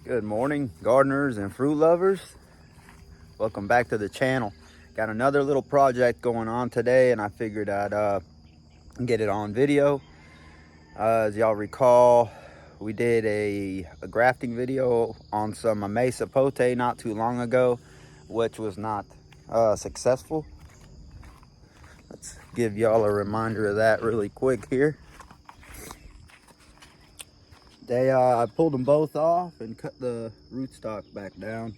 Good morning, gardeners and fruit lovers. Welcome back to the channel. Got another little project going on today, and I figured I'd get it on video. As y'all recall, we did a grafting video on some Mesa sapote not too long ago, which was not successful. Let's give y'all a reminder of that really quick here. I pulled them both off and cut the rootstock back down.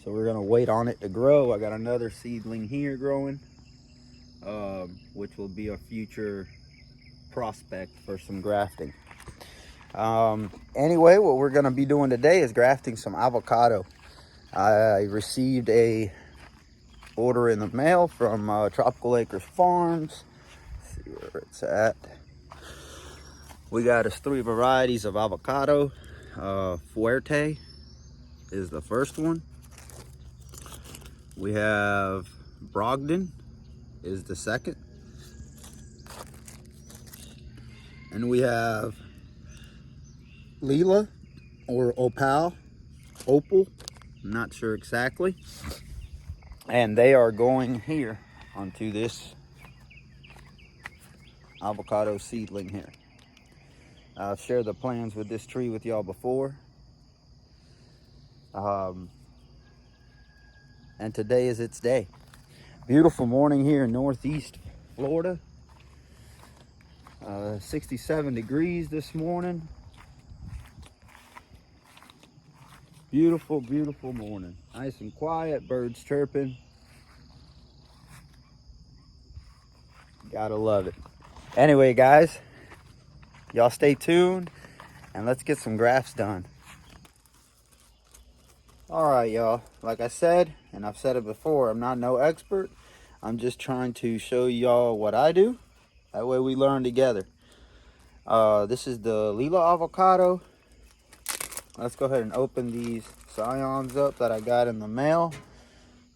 So we're gonna wait on it to grow. I got another seedling here growing, which will be a future prospect for some grafting. Anyway, what we're gonna be doing today is grafting some avocado. I received a order in the mail from Tropical Acres Farms. Let's see where it's at. We got us 3 varieties of avocado. Fuerte is the first one. We have Brogdon is the second. And we have Lila or Opal, Opal, I'm not sure exactly. And they are going here onto this avocado seedling here. I've shared the plans with this tree with y'all before. And today is its day. Beautiful morning here in Northeast Florida. 67 degrees this morning. Beautiful, beautiful morning. Nice and quiet, birds chirping. Gotta love it. Anyway, guys, y'all stay tuned and let's get some grafts done. All right, y'all. Like I said, and I've said it before, I'm not no expert. I'm just trying to show y'all what I do. That way we learn together. This is the Lila avocado. Let's go ahead and open these scions up that I got in the mail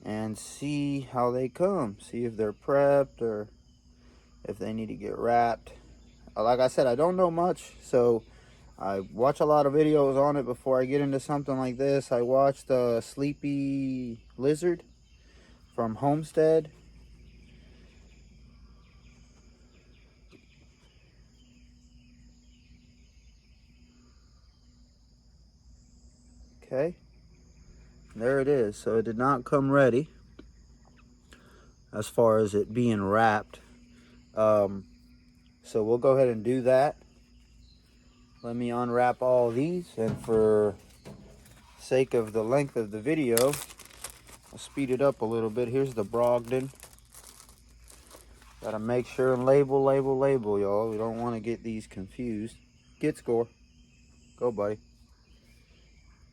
and see how they come. See if they're prepped or if they need to get wrapped. Like I said, I don't know much, so I watch a lot of videos on it before I get into something like this. I watched Sleepy Lizard from Homestead. Okay, there it is. So it did not come ready as far as it being wrapped. So we'll go ahead and do that. Let me unwrap all these, and for sake of the length of the video, I'll speed it up a little bit. Here's the Brogdon. Gotta make sure and label, y'all. We don't want to get these confused. Get score. Go, buddy.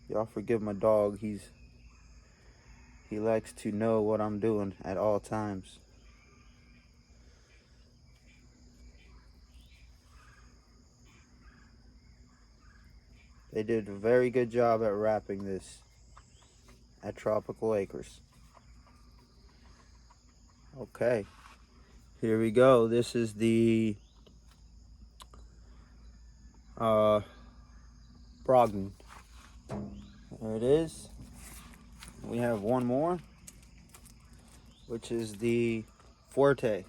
Y'all forgive my dog. He likes to know what I'm doing at all times. They did a very good job at wrapping this at Tropical Acres. Okay, here we go. This is the Brogdon. There it is. We have one more, which is the Fuerte.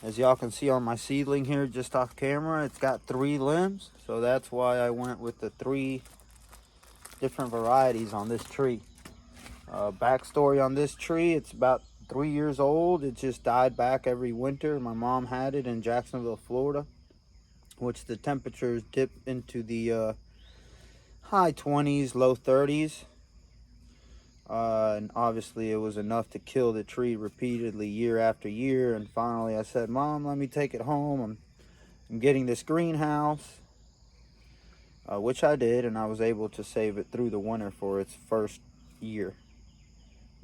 As y'all can see on my seedling here just off camera, it's got 3 limbs, so that's why I went with the 3 different varieties on this tree. Backstory on this tree, it's about 3 years old. It just died back every winter. My mom had it in Jacksonville, Florida, which the temperatures dip into the high 20s, low 30s. And obviously it was enough to kill the tree repeatedly year after year. And finally I said, Mom, let me take it home. I'm getting this greenhouse, which I did, and I was able to save it through the winter for its first year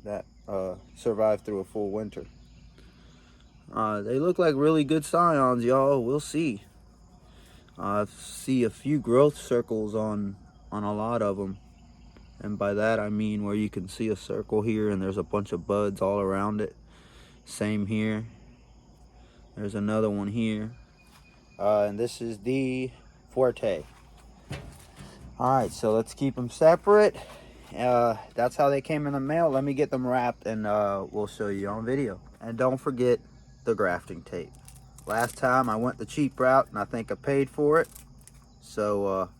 that survived through a full winter. They look like really good scions, y'all. We'll see. I see a few growth circles on a lot of them. And by that I mean where you can see a circle here and there's a bunch of buds all around it. Same here. There's another one here. And this is the Fuerte. All right, so let's keep them separate. That's how they came in the mail. Let me get them wrapped and we'll show you on video. And don't forget the grafting tape. Last time I went the cheap route and I think I paid for it. So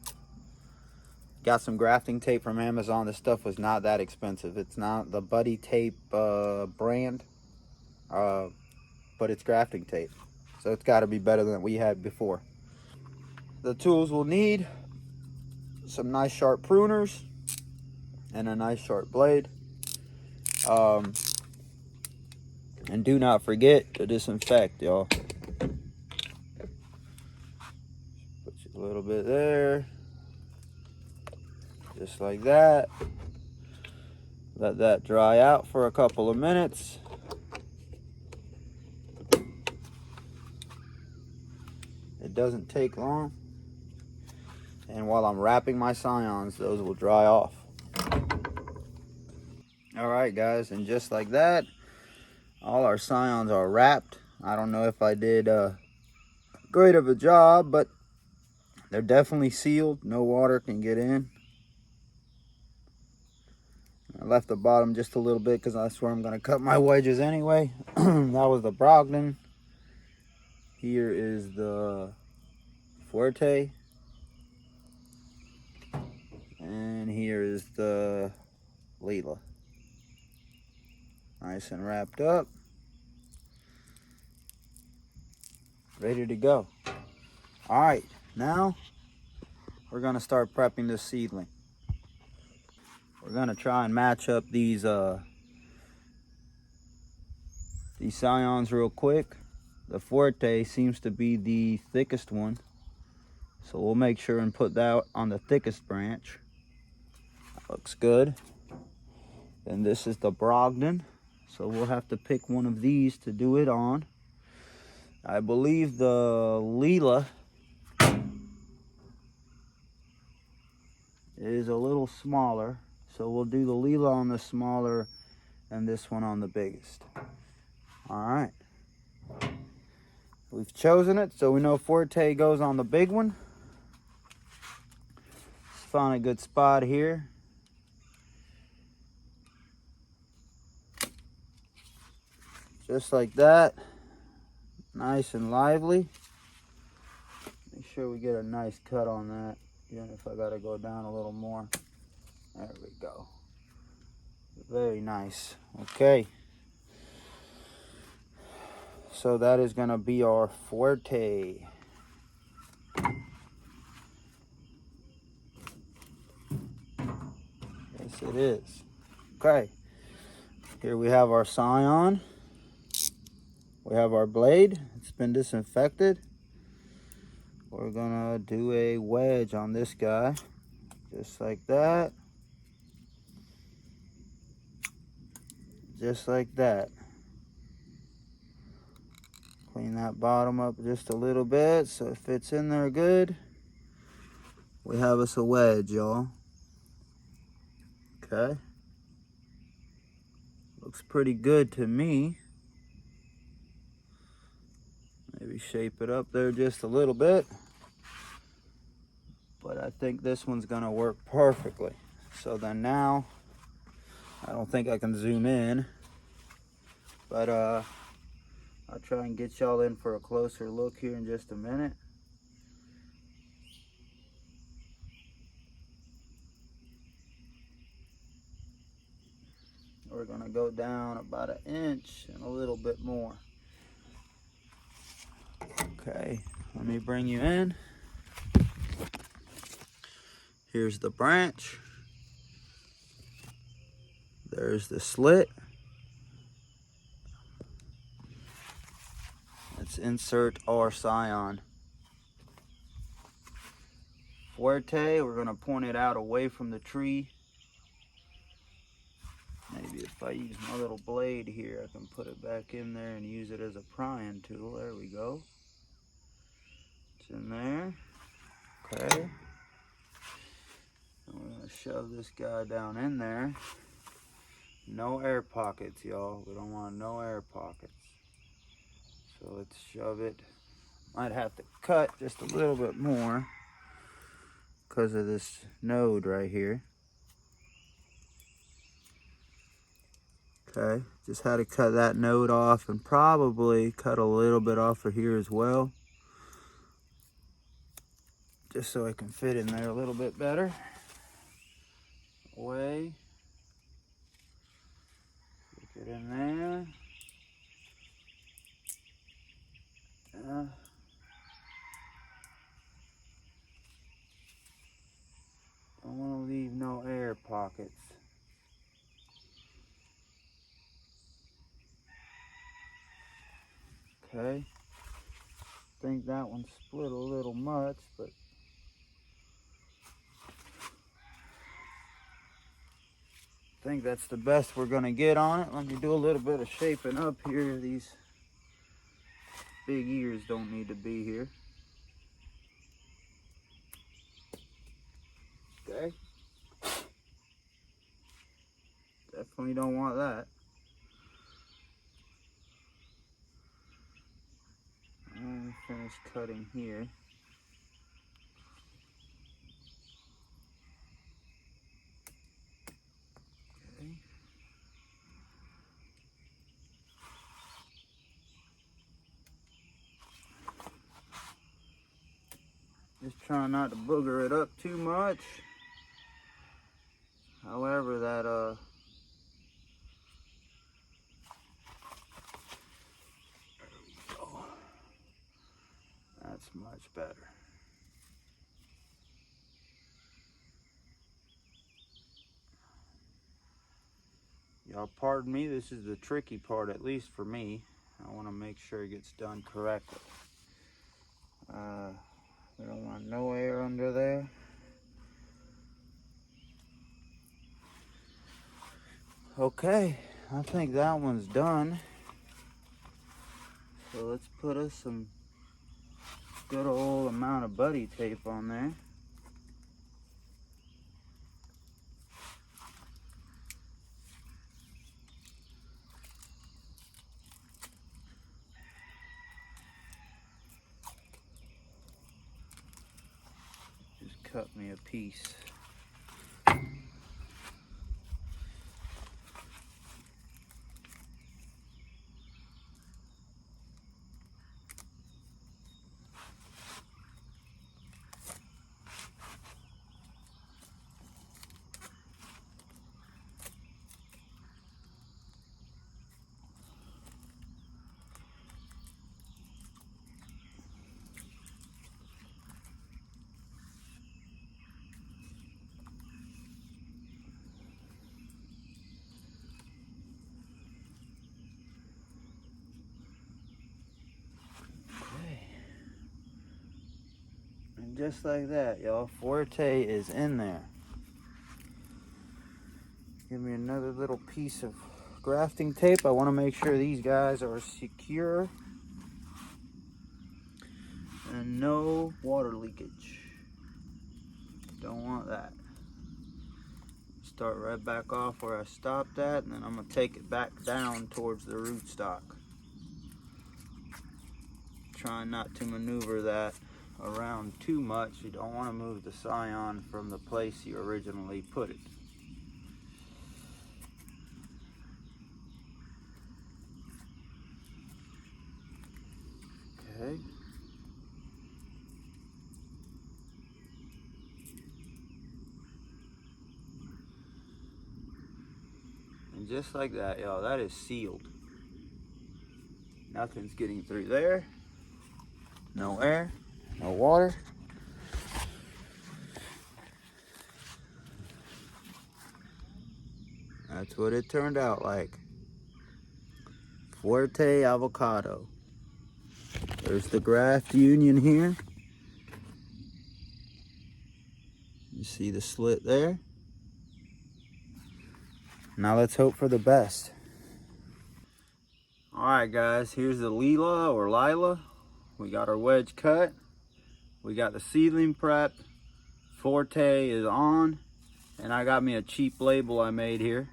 got some grafting tape from Amazon. This stuff was not that expensive. It's not the Buddy Tape brand, but it's grafting tape. So it's got to be better than we had before. The tools we'll need: some nice sharp pruners and a nice sharp blade. And do not forget to disinfect, y'all. Put a little bit there, just like that. Let that dry out for a couple of minutes. It doesn't take long. And while I'm wrapping my scions, those will dry off. All right, guys, and just like that, all our scions are wrapped. I don't know if I did great of a job, but they're definitely sealed. No water can get in. I left the bottom just a little bit because I swear I'm going to cut my wedges anyway. That was the Brogdon. Here is the Forte. And here is the Leela. Nice and wrapped up. Ready to go. All right, now we're going to start prepping this seedling. We're going to try and match up these scions real quick. The Forte seems to be the thickest one, so we'll make sure and put that on the thickest branch. Looks good. And this is the Brogdon, so we'll have to pick one of these to do it on. I believe the Leela is a little smaller, so we'll do the Leela on the smaller and this one on the biggest. All right. We've chosen it, so we know Forte goes on the big one. Let's find a good spot here. Just like that. Nice and lively. Make sure we get a nice cut on that, even if I gotta go down a little more. There we go. Very nice. Okay. So that is gonna be our Forte. Yes, it is. Okay. Here we have our scion. We have our blade. It's been disinfected. We're gonna do a wedge on this guy, just like that. Just like that. Clean that bottom up just a little bit so it fits in there good. We have us a wedge, y'all. Okay. Looks pretty good to me. Maybe shape it up there just a little bit. But I think this one's gonna work perfectly. So then now, I don't think I can zoom in, but I'll try and get y'all in for a closer look here in just a minute. We're gonna go down about 1 inch and a little bit more. Okay, let me bring you in. Here's the branch. There's the slit. Let's insert our scion. Forte, we're gonna point it out away from the tree. Maybe if I use my little blade here, I can put it back in there and use it as a prying tool. There we go. It's in there. Okay. And we're gonna shove this guy down in there. No air pockets, y'all. We don't want no air pockets. So let's shove it. Might have to cut just a little bit more. because of this node right here. Okay, just had to cut that node off and probably cut a little bit off of here as well, just so it can fit in there a little bit better. Away. Stick it in there. Don't want to leave no air pockets. Okay. Think that one split a little much, but I think that's the best we're gonna get on it. Let me do a little bit of shaping up here. These big ears don't need to be here. Okay. Definitely don't want that. I'm finish cutting here. Okay. Just trying not to booger it up too much. However, that there we go. That's much better. Y'all pardon me, this is the tricky part, at least for me. I want to make sure it gets done correctly. We don't want no air under there. Okay, I think that one's done. So let's put us some good old amount of buddy tape on there. Just cut me a piece. And just like that, y'all, Forte is in there. Give me another little piece of grafting tape. I want to make sure these guys are secure and no water leakage. Don't want that. Start right back off where I stopped at, and then I'm going to take it back down towards the rootstock. Trying not to maneuver that around too much. You don't want to move the scion from the place you originally put it. Okay. And just like that, y'all, that is sealed. Nothing's getting through there. No air, no water. That's what it turned out like. Forte avocado. There's the graft union here. You see the slit there? Now let's hope for the best. Alright guys, here's the Lila or Lila. We got our wedge cut. We got the seedling prep. Forte is on. And I got me a cheap label I made here.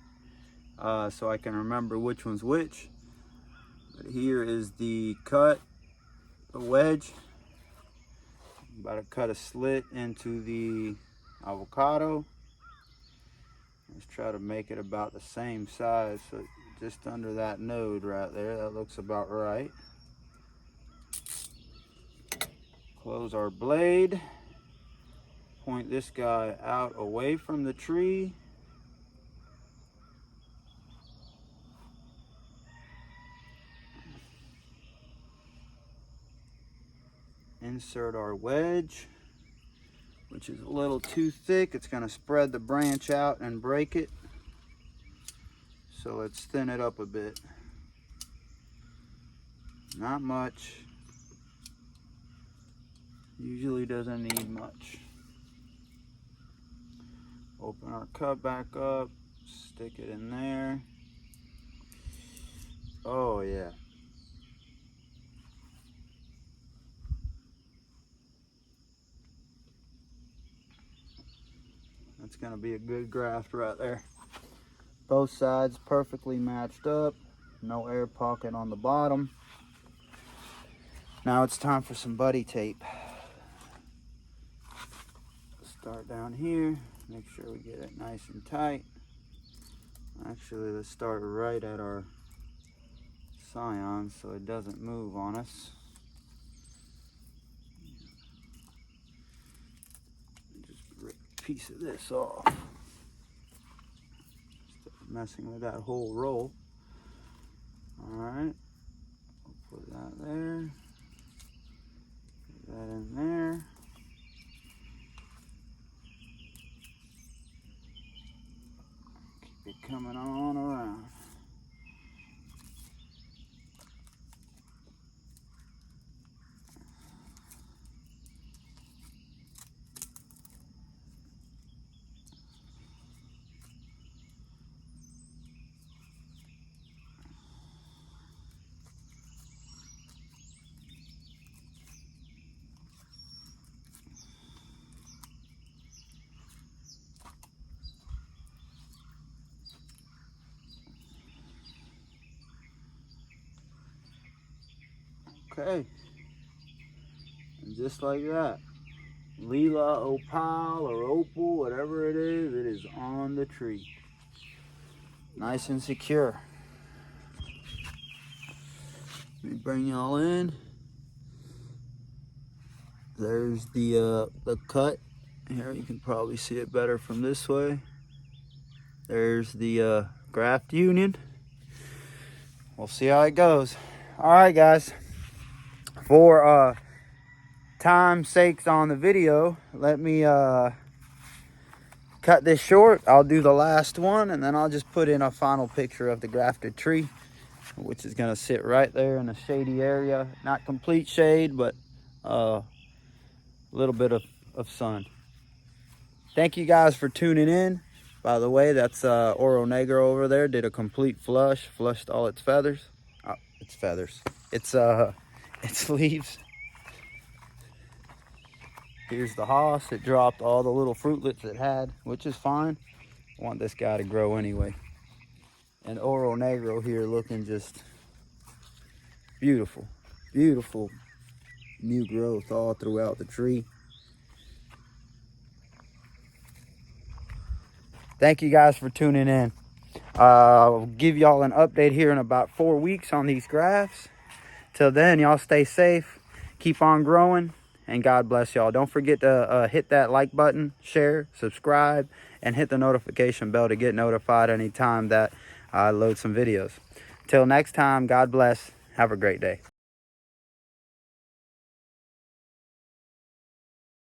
So I can remember which one's which. But here is the cut, the wedge. About to cut a slit into the avocado. Let's try to make it about the same size, so just under that node right there. That looks about right. Close our blade. Point this guy out away from the tree. Insert our wedge, which is a little too thick. It's going to spread the branch out and break it. So let's thin it up a bit. Not much. Usually doesn't need much. Open our cut back up, stick it in there. Oh yeah. That's gonna be a good graft right there. Both sides perfectly matched up. No air pocket on the bottom. Now it's time for some buddy tape. Start down here. Make sure we get it nice and tight. Actually, let's start right at our scion so it doesn't move on us. Just rip a piece of this off. Start messing with that whole roll. Alright, we'll put that there. Put that in there. Keep it coming on around. Okay, and just like that, Lila, opal, or opal, whatever it is on the tree. Nice and secure. Let me bring y'all in. There's the cut. Here, you can probably see it better from this way. There's the graft union. We'll see how it goes. All right, guys. For time's sakes on the video, let me cut this short. I'll do the last one, and then I'll just put in a final picture of the grafted tree, which is going to sit right there in a shady area. Not complete shade, but a little bit of sun. Thank you guys for tuning in. By the way, that's Oro Negro over there. Did a complete flush, flushed all its feathers. Oh, its feathers. Its leaves. Here's the hoss. It dropped all the little fruitlets it had, which is fine. I want this guy to grow anyway. And Oro Negro here looking just beautiful. Beautiful new growth all throughout the tree. Thank you guys for tuning in. I'll give y'all an update here in about 4 weeks on these grafts. Till then, y'all stay safe, keep on growing, and God bless y'all. Don't forget to hit that like button, share, subscribe, and hit the notification bell to get notified anytime that I load some videos. Till next time, God bless. Have a great day.